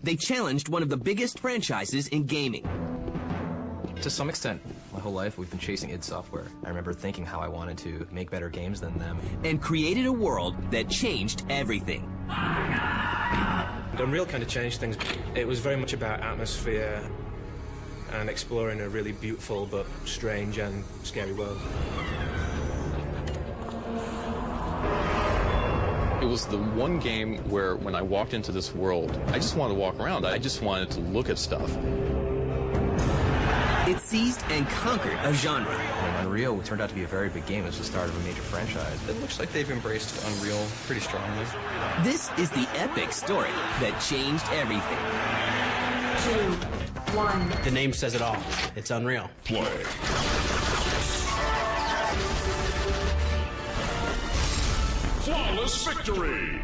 They challenged one of the biggest franchises in gaming. To some extent, my whole life we've been chasing id Software. I remember thinking how I wanted to make better games than them. And created a world that changed everything. Unreal kind of changed things. It was very much about atmosphere and exploring a really beautiful but strange and scary world. It was the one game where when I walked into this world, I just wanted to walk around. I just wanted to look at stuff. It seized and conquered a genre. And Unreal turned out to be a very big game. It was the start of a major franchise. It looks like they've embraced Unreal pretty strongly. This is the epic story that changed everything. 2, 1. The name says it all. It's Unreal. Play. Flawless victory!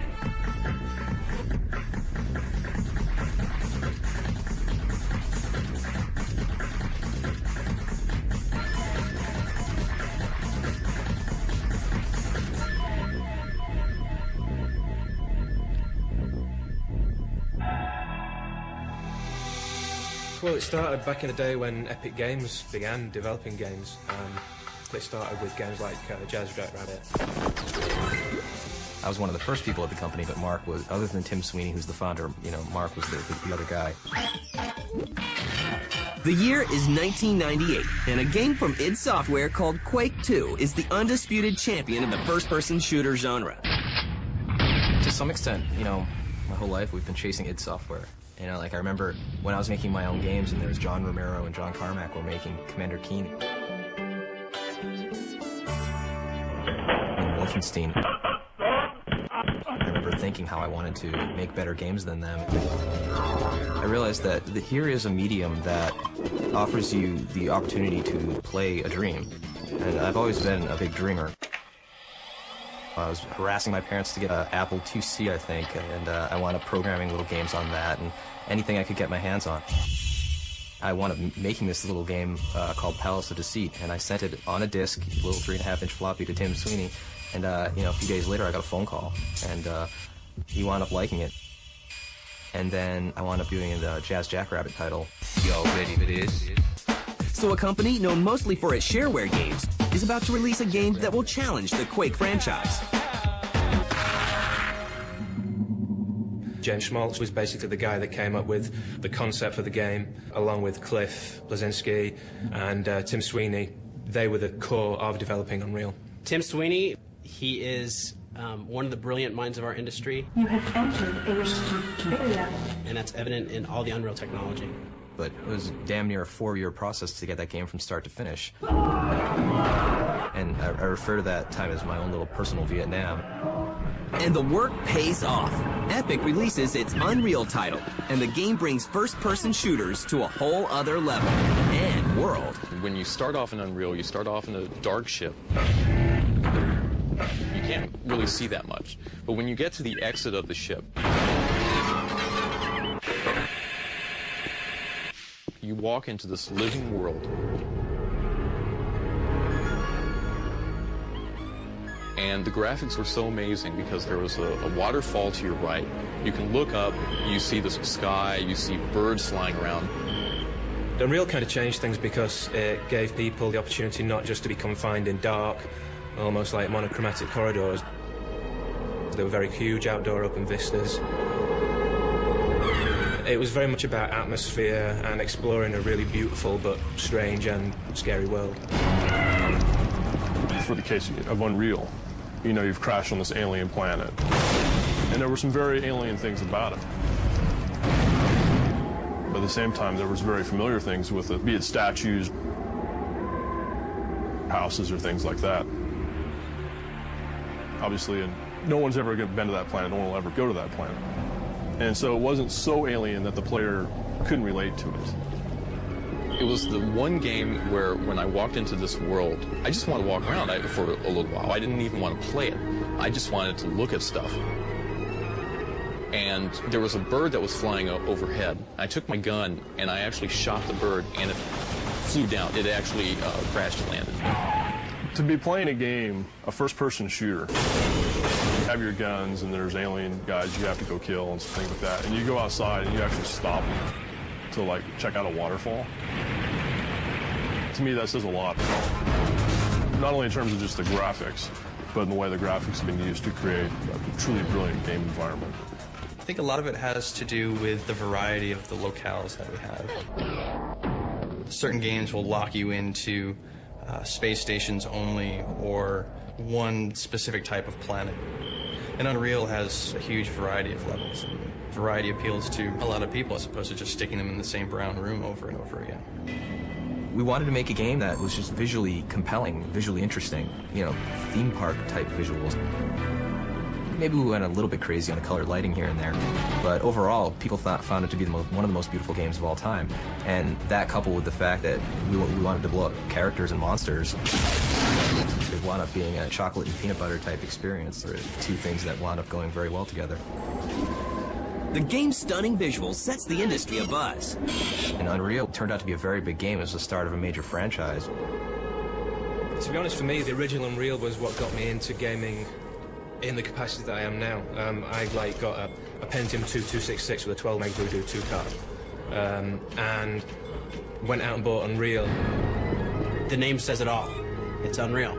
Well, it started back in the day when Epic Games began developing games. They started with games like Jazz Jackrabbit. I was one of the first people at the company, but Mark was, other than Tim Sweeney, who's the founder, Mark was the other guy. The year is 1998, and a game from id Software called Quake 2 is the undisputed champion of the first-person shooter genre. To some extent, my whole life we've been chasing id Software. I remember when I was making my own games, and there was John Romero and John Carmack were making Commander Keen and Wolfenstein. I remember thinking how I wanted to make better games than them. I realized that here is a medium that offers you the opportunity to play a dream. And I've always been a big dreamer. I was harassing my parents to get an Apple IIc, I think, and I wound up programming little games on that and anything I could get my hands on. I wound up making this little game called Palace of Deceit, and I sent it on a disc, a little 3.5-inch floppy to Tim Sweeney, and a few days later I got a phone call, and he wound up liking it. And then I wound up doing the Jazz Jackrabbit title. Y'all ready for this? So a company known mostly for its shareware games is about to release a game that will challenge the Quake franchise. James Schmaltz was basically the guy that came up with the concept for the game, along with Cliff Bleszinski and Tim Sweeney. They were the core of developing Unreal. Tim Sweeney, he is one of the brilliant minds of our industry. You have entered a restricted area. And that's evident in all the Unreal technology. But it was damn near a 4-year process to get that game from start to finish. And I refer to that time as my own little personal Vietnam. And the work pays off. Epic releases its Unreal title, and the game brings first-person shooters to a whole other level and world. When you start off in Unreal, you start off in a dark ship. You can't really see that much. But when you get to the exit of the ship, you walk into this living world. And the graphics were so amazing because there was a waterfall to your right. You can look up, you see the sky, you see birds flying around. Unreal kind of changed things because it gave people the opportunity not just to be confined in dark, almost like monochromatic corridors. They were very huge outdoor open vistas. It was very much about atmosphere and exploring a really beautiful but strange and scary world. For the case of Unreal, you've crashed on this alien planet, and there were some very alien things about it. But at the same time, there was very familiar things with it, be it statues, houses, or things like that. Obviously, and no one's ever been to that planet, no one will ever go to that planet. And so it wasn't so alien that the player couldn't relate to it. It was the one game where when I walked into this world, I just wanted to walk around for a little while. I didn't even want to play it. I just wanted to look at stuff. And there was a bird that was flying overhead. I took my gun and I actually shot the bird and it flew down. It actually crashed and landed. To be playing a game, a first-person shooter, have your guns and there's alien guys you have to go kill and things like that. And you go outside and you actually stop to like check out a waterfall. To me, that says a lot. Not only in terms of just the graphics, but in the way the graphics have been used to create a truly brilliant game environment. I think a lot of it has to do with the variety of the locales that we have. Certain games will lock you into space stations only or one specific type of planet. And Unreal has a huge variety of levels. And variety appeals to a lot of people as opposed to just sticking them in the same brown room over and over again. We wanted to make a game that was just visually compelling, visually interesting, you know, theme park type visuals. Maybe we went a little bit crazy on the colored lighting here and there, but overall, people found it to be one of the most beautiful games of all time. And that coupled with the fact that we wanted to blow up characters and monsters, it wound up being a chocolate and peanut butter type experience. They're two things that wound up going very well together. The game's stunning visuals sets the industry abuzz. And Unreal turned out to be a very big game. It was the start of a major franchise. To be honest, for me, the original Unreal was what got me into gaming in the capacity that I am now. I got a Pentium 2 266 with a 12 meg Voodoo 2 card, and went out and bought Unreal. The name says it all. It's Unreal.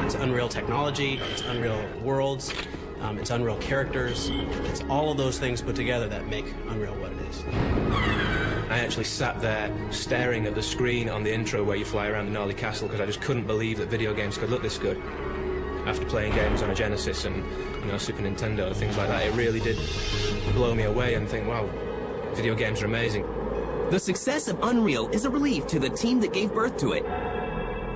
It's Unreal technology, it's Unreal worlds, it's Unreal characters. It's all of those things put together that make Unreal what it is. I actually sat there staring at the screen on the intro where you fly around the gnarly castle because I just couldn't believe that video games could look this good. After playing games on a Genesis and, you know, Super Nintendo, things like that, it really did blow me away and think, wow, video games are amazing. The success of Unreal is a relief to the team that gave birth to it.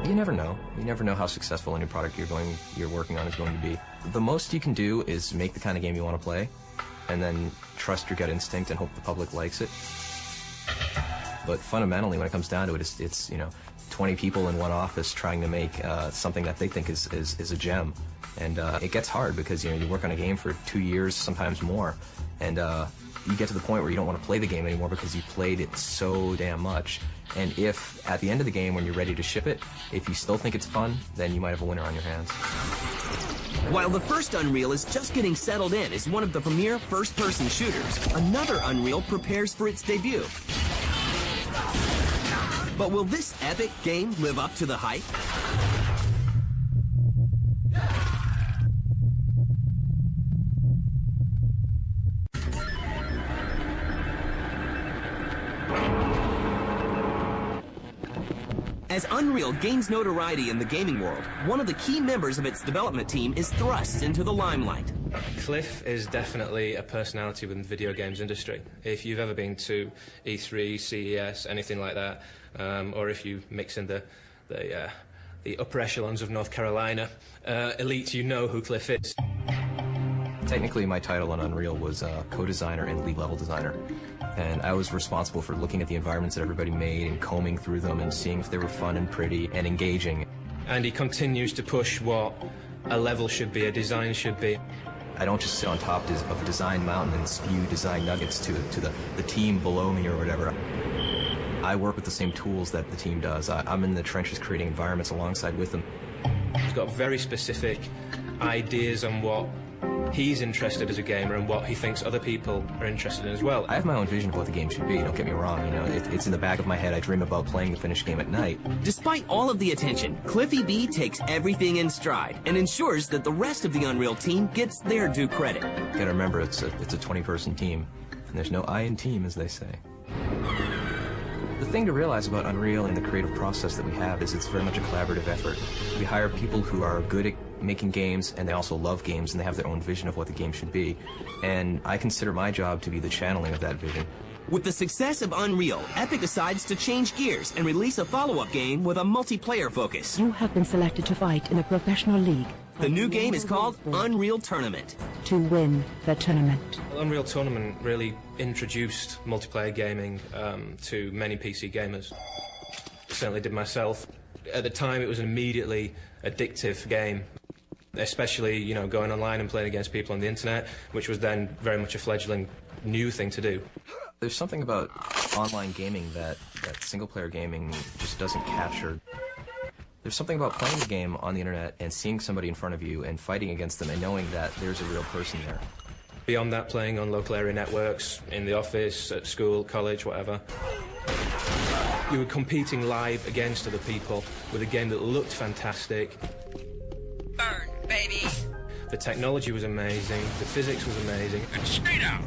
You never know. You never know how successful any product you're working on is going to be. The most you can do is make the kind of game you want to play, and then trust your gut instinct and hope the public likes it. But fundamentally, when it comes down to it, it's you know, 20 people in one office trying to make something that they think is a gem. And it gets hard because, you know, you work on a game for 2 years, sometimes more, and you get to the point where you don't want to play the game anymore because you played it so damn much. And if, at the end of the game, when you're ready to ship it, if you still think it's fun, then you might have a winner on your hands. While the first Unreal is just getting settled in as one of the premier first-person shooters, another Unreal prepares for its debut. But will this epic game live up to the hype? As Unreal gains notoriety in the gaming world, one of the key members of its development team is thrust into the limelight. Cliff is definitely a personality within the video games industry. If you've ever been to E3, CES, anything like that, or if you mix in the upper echelons of North Carolina, elite, you know who Cliff is. Technically, my title on Unreal was co-designer and lead-level designer. And I was responsible for looking at the environments that everybody made and combing through them and seeing if they were fun and pretty and engaging. And he continues to push what a level should be, a design should be. I don't just sit on top of a design mountain and spew design nuggets to the team below me or whatever. I work with the same tools that the team does. I'm in the trenches creating environments alongside with them. He's got very specific ideas on what he's interested as a gamer and what he thinks other people are interested in as well. I have my own vision of what the game should be, don't get me wrong. You know, it's in the back of my head. I dream about playing the finished game at night. Despite all of the attention, Cliffy B takes everything in stride and ensures that the rest of the Unreal team gets their due credit. You gotta remember, it's a 20-person team, and there's no I in team, as they say. The thing to realize about Unreal and the creative process that we have is it's very much a collaborative effort. We hire people who are good at making games, and they also love games, and they have their own vision of what the game should be. And I consider my job to be the channeling of that vision. With the success of Unreal, Epic decides to change gears and release a follow-up game with a multiplayer focus. You have been selected to fight in a professional league. The new game is called Unreal Tournament. To win the tournament. Unreal Tournament really introduced multiplayer gaming to many PC gamers. Certainly did myself. At the time, it was an immediately addictive game, especially, you know, going online and playing against people on the internet, which was then very much a fledgling new thing to do. There's something about online gaming that single-player gaming just doesn't capture. There's something about playing the game on the internet and seeing somebody in front of you and fighting against them and knowing that there's a real person there. Beyond that, playing on local area networks, in the office, at school, college, whatever. You were competing live against other people with a game that looked fantastic. Burn, baby! The technology was amazing, the physics was amazing. Straight out!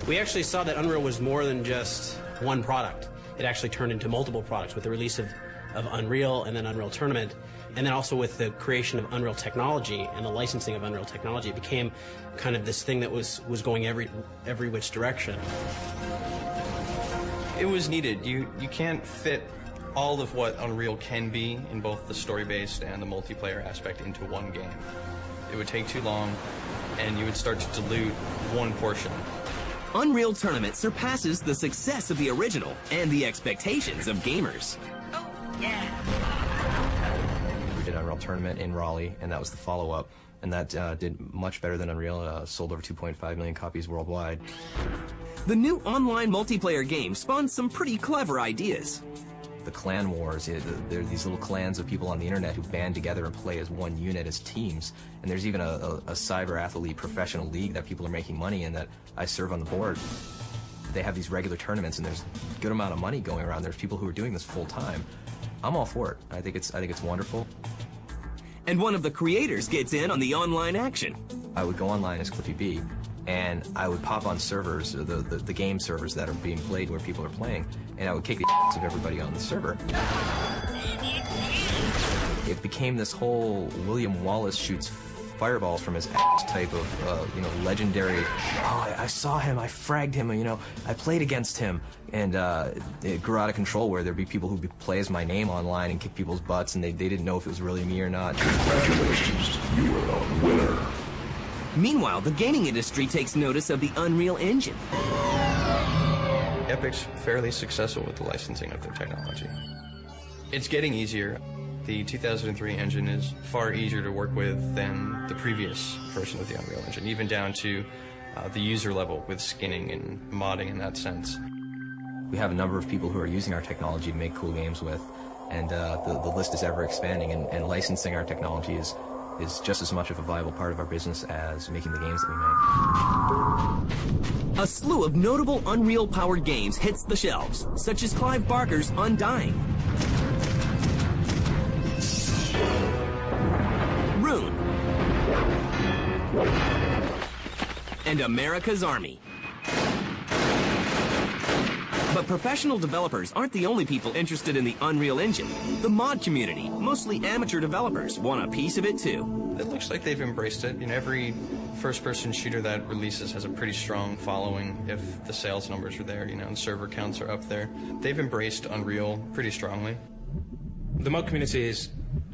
We actually saw that Unreal was more than just one product. It actually turned into multiple products with the release of Unreal and then Unreal Tournament, and then also with the creation of Unreal Technology and the licensing of Unreal Technology. It became kind of this thing that was going every which direction. It was needed. You can't fit all of what Unreal can be in both the story-based and the multiplayer aspect into one game. It would take too long, and you would start to dilute one portion. Unreal Tournament surpasses the success of the original and the expectations of gamers. Oh, yeah. We did Unreal Tournament in Raleigh, and that was the follow-up, and that did much better than Unreal, sold over 2.5 million copies worldwide. The new online multiplayer game spawned some pretty clever ideas. The clan wars, there are these little clans of people on the internet who band together and play as one unit, as teams. And there's even a cyber athlete professional league that people are making money in that I serve on the board. They have these regular tournaments, and there's a good amount of money going around. There's people who are doing this full time. I'm all for it. I think it's wonderful. And one of the creators gets in on the online action. I would go online as Cliffy B, and I would pop on servers, the game servers that are being played where people are playing, and I would kick the ass of everybody on the server. It became this whole William Wallace shoots fireballs from his ass type of, legendary, oh, I saw him, I fragged him, I played against him. And it grew out of control where there'd be people who would play as my name online and kick people's butts, and they didn't know if it was really me or not. Congratulations, you are a winner. Meanwhile, the gaming industry takes notice of the Unreal Engine. Epic's fairly successful with the licensing of their technology. It's getting easier. The 2003 engine is far easier to work with than the previous version of the Unreal Engine, even down to the user level with skinning and modding in that sense. We have a number of people who are using our technology to make cool games with, and the list is ever expanding, and licensing our technology is just as much of a viable part of our business as making the games that we make. A slew of notable Unreal-powered games hits the shelves, such as Clive Barker's Undying, Rune, and America's Army. But professional developers aren't the only people interested in the Unreal Engine. The mod community, mostly amateur developers, want a piece of it too. It looks like they've embraced it. Every first-person shooter that releases has a pretty strong following if the sales numbers are there, and server counts are up there. They've embraced Unreal pretty strongly. The mod community is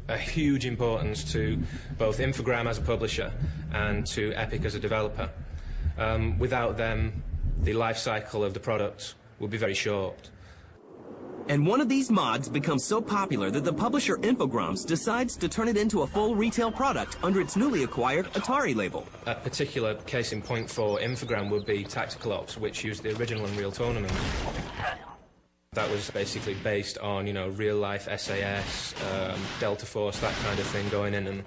a huge importance to both Infogram as a publisher and to Epic as a developer. Without them, the life cycle of the product will be very short. And one of these mods becomes so popular that the publisher Infogrames decides to turn it into a full retail product under its newly acquired Atari label. A particular case in point for Infogram would be Tactical Ops, which used the original Unreal Tournament. That was basically based on, real-life SAS, Delta Force, that kind of thing, going in and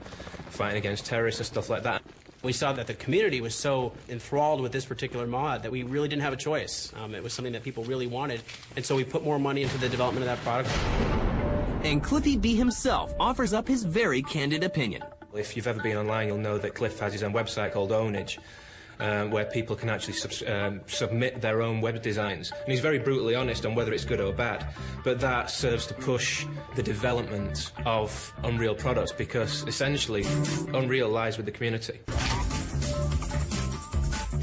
fighting against terrorists and stuff like that. We saw that the community was so enthralled with this particular mod that we really didn't have a choice. It was something that people really wanted, and so we put more money into the development of that product. And Cliffy B himself offers up his very candid opinion. If you've ever been online, you'll know that Cliff has his own website called Ownage, where people can actually submit their own web designs. And he's very brutally honest on whether it's good or bad. But that serves to push the development of Unreal products, because essentially Unreal lies with the community.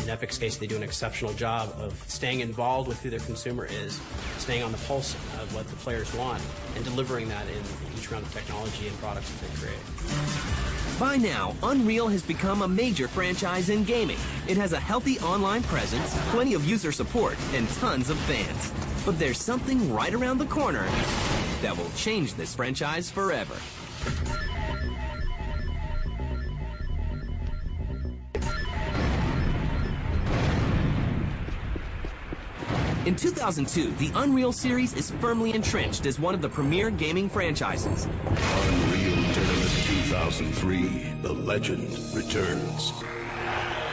In Epic's case, they do an exceptional job of staying involved with who their consumer is, staying on the pulse of what the players want, and delivering that in each round of technology and products that they create. By now, Unreal has become a major franchise in gaming. It has a healthy online presence, plenty of user support, and tons of fans. But there's something right around the corner that will change this franchise forever. In 2002, the Unreal series is firmly entrenched as one of the premier gaming franchises. Unreal Tournament 2003, the legend returns.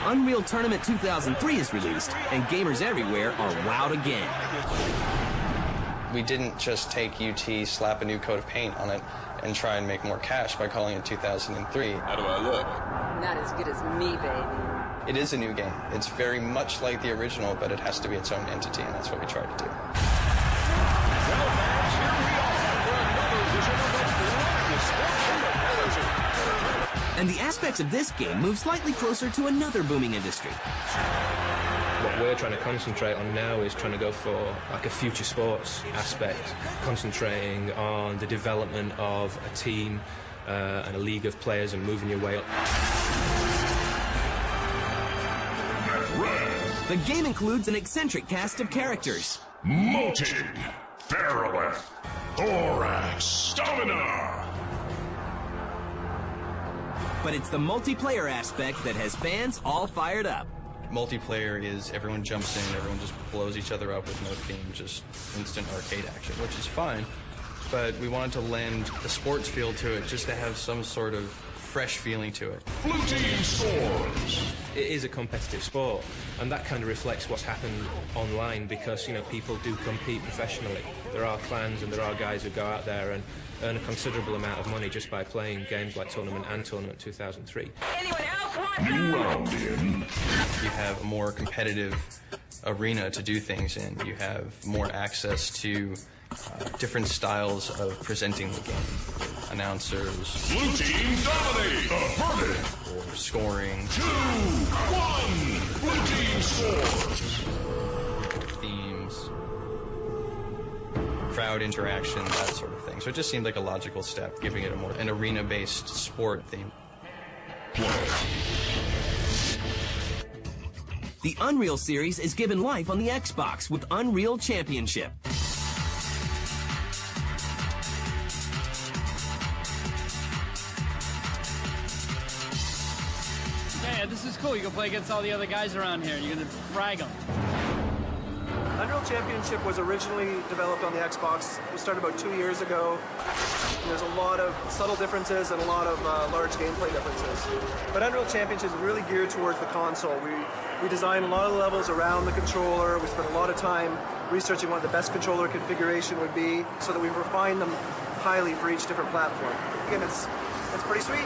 Unreal Tournament 2003 is released, and gamers everywhere are wowed again. We didn't just take UT, slap a new coat of paint on it, and try and make more cash by calling it 2003. How do I look? Not as good as me, baby. It is a new game. It's very much like the original, but it has to be its own entity, and that's what we tried to do. And the aspects of this game move slightly closer to another booming industry. What we're trying to concentrate on now is trying to go for like a future sports aspect, concentrating on the development of a team and a league of players and moving your way up. The game includes an eccentric cast of characters. Motig, Feralith, Thorax, Stamina. But it's the multiplayer aspect that has fans all fired up. Multiplayer is everyone jumps in, everyone just blows each other up with no theme, just instant arcade action, which is fine. But we wanted to lend the sports feel to it, just to have some sort of fresh feeling to it. Blue team scores. It is a competitive sport, and that kind of reflects what's happened online because, you know, people do compete professionally. There are clans and there are guys who go out there and earn a considerable amount of money just by playing games like Tournament and Tournament 2003. Anyone else want New round in. You have a more competitive arena to do things in. You have more access to different styles of presenting the game. Announcers. Blue team dominate. Averted. Or scoring. 2-1. Blue team scores. Themes. Crowd interaction, that sort of thing. So it just seemed like a logical step, giving it a more an arena-based sport theme. The Unreal series is given life on the Xbox with Unreal Championship. Yeah, this is cool. You can play against all the other guys around here. You're gonna frag them. Unreal Championship was originally developed on the Xbox. We started about 2 years ago. And there's a lot of subtle differences and a lot of large gameplay differences. But Unreal Championship is really geared towards the console. We designed a lot of the levels around the controller. We spent a lot of time researching what the best controller configuration would be so that we refined them highly for each different platform. Again, it's pretty sweet.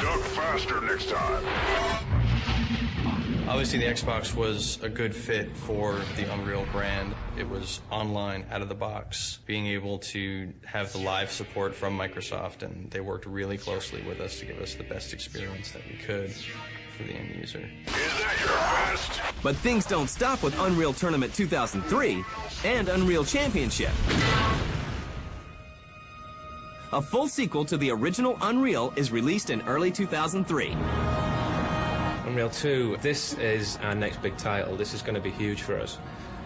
Duck faster next time. Obviously, the Xbox was a good fit for the Unreal brand. It was online, out of the box, being able to have the live support from Microsoft, and they worked really closely with us to give us the best experience that we could for the end user. Is that your best? But things don't stop with Unreal Tournament 2003 and Unreal Championship. A full sequel to the original Unreal is released in early 2003. Unreal 2, this is our next big title. This is going to be huge for us.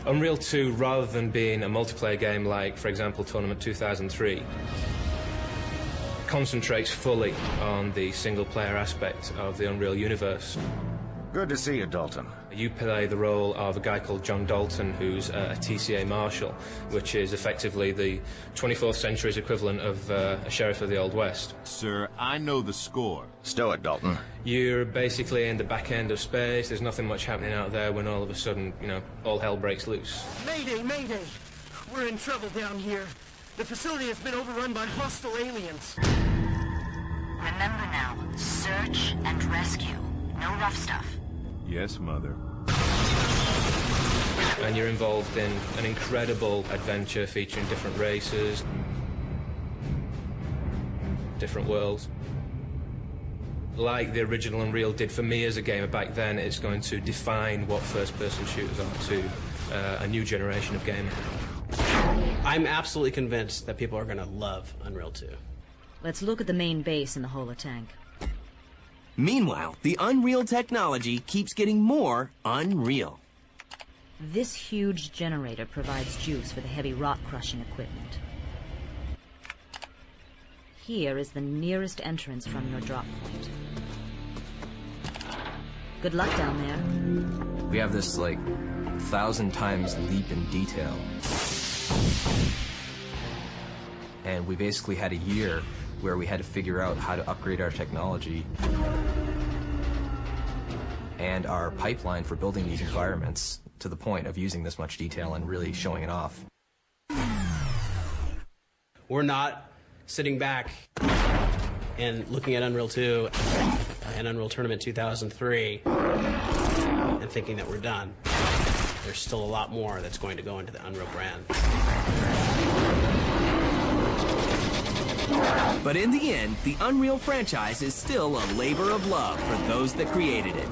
Unreal 2, rather than being a multiplayer game like, for example, Tournament 2003, concentrates fully on the single-player aspect of the Unreal universe. Good to see you, Dalton. You play the role of a guy called John Dalton, who's a TCA Marshal, which is effectively the 24th century's equivalent of a sheriff of the Old West. Sir, I know the score. Stow it, Dalton. You're basically in the back end of space. There's nothing much happening out there when all of a sudden, you know, all hell breaks loose. Mayday, mayday! We're in trouble down here. The facility has been overrun by hostile aliens. Remember now, search and rescue. No rough stuff. Yes, Mother. And you're involved in an incredible adventure featuring different races, different worlds. Like the original Unreal did for me as a gamer back then, it's going to define what first-person shooters are to a new generation of gamers. I'm absolutely convinced that people are going to love Unreal 2. Let's look at the main base in the holotank. Meanwhile, the Unreal technology keeps getting more unreal. This huge generator provides juice for the heavy rock-crushing equipment. Here is the nearest entrance from your drop point. Good luck down there. We have this, like, 1,000 times leap in detail. And we basically had a year where we had to figure out how to upgrade our technology and our pipeline for building these environments to the point of using this much detail and really showing it off. We're not sitting back and looking at Unreal 2 and Unreal Tournament 2003 and thinking that we're done. There's still a lot more that's going to go into the Unreal brand. But in the end, the Unreal franchise is still a labor of love for those that created it.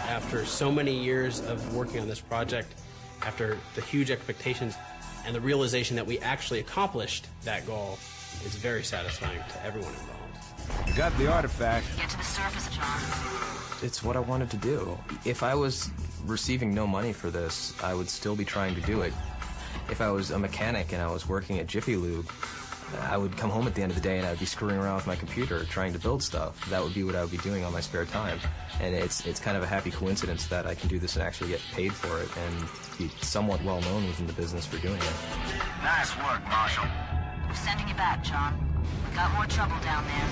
After so many years of working on this project, after the huge expectations and the realization that we actually accomplished that goal, it's very satisfying to everyone involved. You got the artifact. Get to the surface, John. It's what I wanted to do. If I was receiving no money for this, I would still be trying to do it. If I was a mechanic and I was working at Jiffy Lube, I would come home at the end of the day and I would be screwing around with my computer trying to build stuff. That would be what I would be doing on my spare time. And it's kind of a happy coincidence that I can do this and actually get paid for it and be somewhat well known within the business for doing it. Nice work, Marshall. We're sending you back, John. We got more trouble down there.